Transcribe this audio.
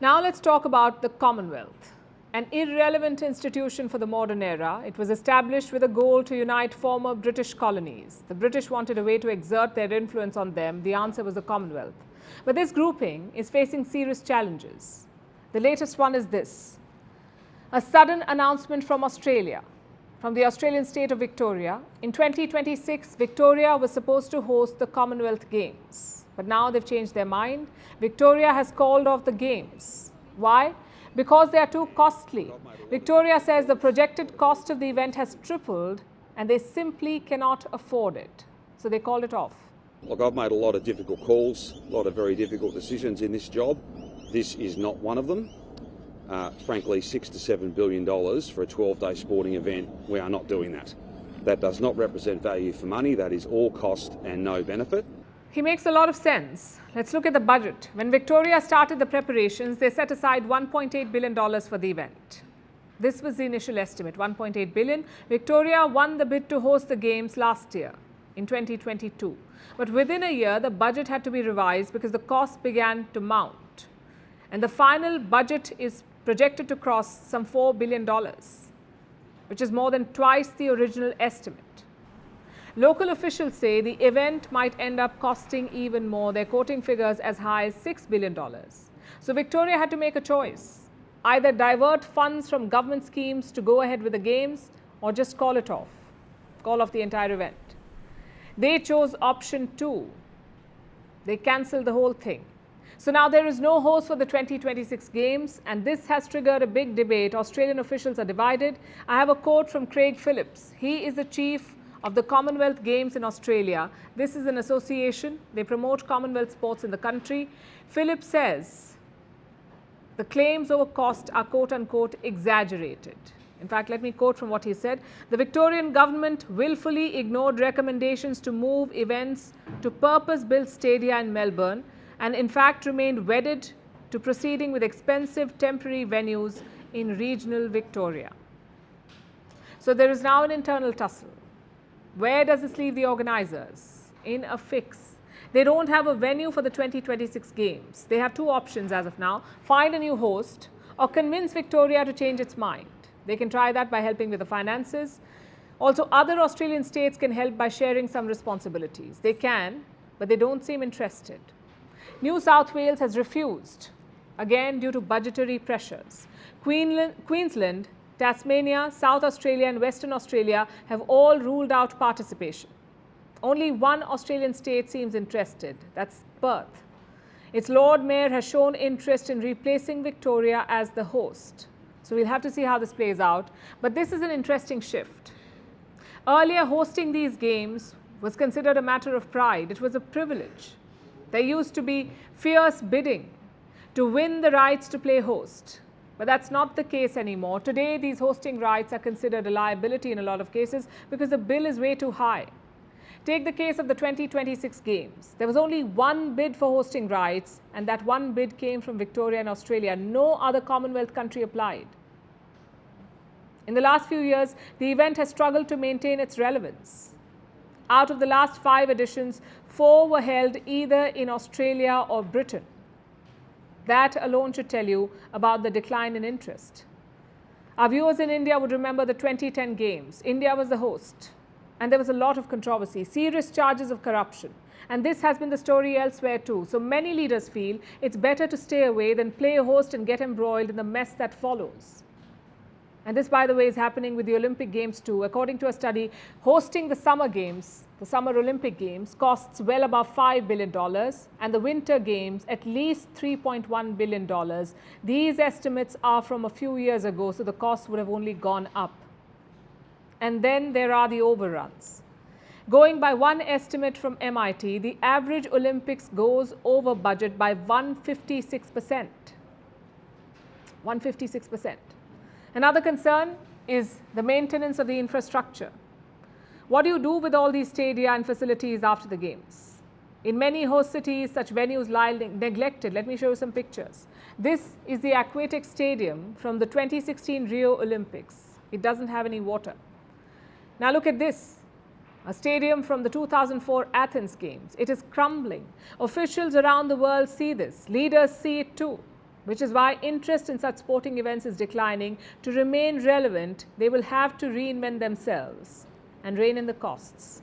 Now let's talk about the Commonwealth, an irrelevant institution for the modern era. It was established with a goal to unite former British colonies. The British wanted a way to exert their influence on them. The answer was the Commonwealth. But this grouping is facing serious challenges. The latest one is this: a sudden announcement from Australia, from the Australian state of Victoria. In 2026, Victoria was supposed to host the Commonwealth Games. But now they've changed their mind. Victoria has called off the Games. Why? Because they are too costly. Victoria says the projected cost of the event has tripled and they simply cannot afford it. So they called it off. Look, I've made a lot of difficult calls, a lot of very difficult decisions in this job. This is not one of them. Frankly, $6 to $7 billion for a 12-day sporting event, we are not doing that. That does not represent value for money. That is all cost and no benefit. He makes a lot of sense. Let's look at the budget. When Victoria started the preparations, they set aside $1.8 billion for the event. This was the initial estimate, $1.8 billion. Victoria won the bid to host the Games last year, in 2022. But within a year, the budget had to be revised because the costs began to mount. And the final budget is projected to cross some $4 billion, which is more than twice the original estimate. Local officials say the event might end up costing even more. They're quoting figures as high as $6 billion. So Victoria had to make a choice: either divert funds from government schemes to go ahead with the Games, or just call it off, call off the entire event. They chose option 2. They cancelled the whole thing. So now there is no host for the 2026 Games, and this has triggered a big debate. Australian officials are divided. I have a quote from Craig Phillips. He is the chief of the Commonwealth Games in Australia. This is an association. They promote Commonwealth sports in the country. Phillips says the claims over cost are quote-unquote exaggerated. In fact, let me quote from what he said. The Victorian government willfully ignored recommendations to move events to purpose-built stadia in Melbourne, and in fact remained wedded to proceeding with expensive temporary venues in regional Victoria. So there is now an internal tussle. Where does this leave the organisers? In a fix. They don't have a venue for the 2026 Games. They have two options as of now: find a new host or convince Victoria to change its mind. They can try that by helping with the finances. Also, other Australian states can help by sharing some responsibilities. They can, but they don't seem interested. New South Wales has refused, again due to budgetary pressures. Queensland, Tasmania, South Australia and Western Australia have all ruled out participation. Only one Australian state seems interested, that's Perth. Its Lord Mayor has shown interest in replacing Victoria as the host. So we'll have to see how this plays out. But this is an interesting shift. Earlier, hosting these games was considered a matter of pride. It was a privilege. There used to be fierce bidding to win the rights to play host. But that's not the case anymore. Today, these hosting rights are considered a liability in a lot of cases because the bill is way too high. Take the case of the 2026 Games. There was only one bid for hosting rights, and that one bid came from Victoria and Australia. No other Commonwealth country applied. In the last few years, the event has struggled to maintain its relevance. Out of the last 5 editions, 4 were held either in Australia or Britain. That alone should tell you about the decline in interest. Our viewers in India would remember the 2010 Games. India was the host, and there was a lot of controversy, serious charges of corruption. And this has been the story elsewhere too. So many leaders feel it's better to stay away than play a host and get embroiled in the mess that follows. And this, by the way, is happening with the Olympic Games too. According to a study, hosting the Summer Games, the Summer Olympic Games, costs well above $5 billion, and the Winter Games at least $3.1 billion. These estimates are from a few years ago, so the costs would have only gone up. And then there are the overruns. Going by one estimate from MIT, the average Olympics goes over budget by 156%. 156%. Another concern is the maintenance of the infrastructure. What do you do with all these stadia and facilities after the Games? In many host cities, such venues lie neglected. Let me show you some pictures. This is the aquatic stadium from the 2016 Rio Olympics. It doesn't have any water. Now look at this, a stadium from the 2004 Athens Games. It is crumbling. Officials around the world see this. Leaders see it too. which is why interest in such sporting events is declining. To remain relevant, they will have to reinvent themselves and rein in the costs.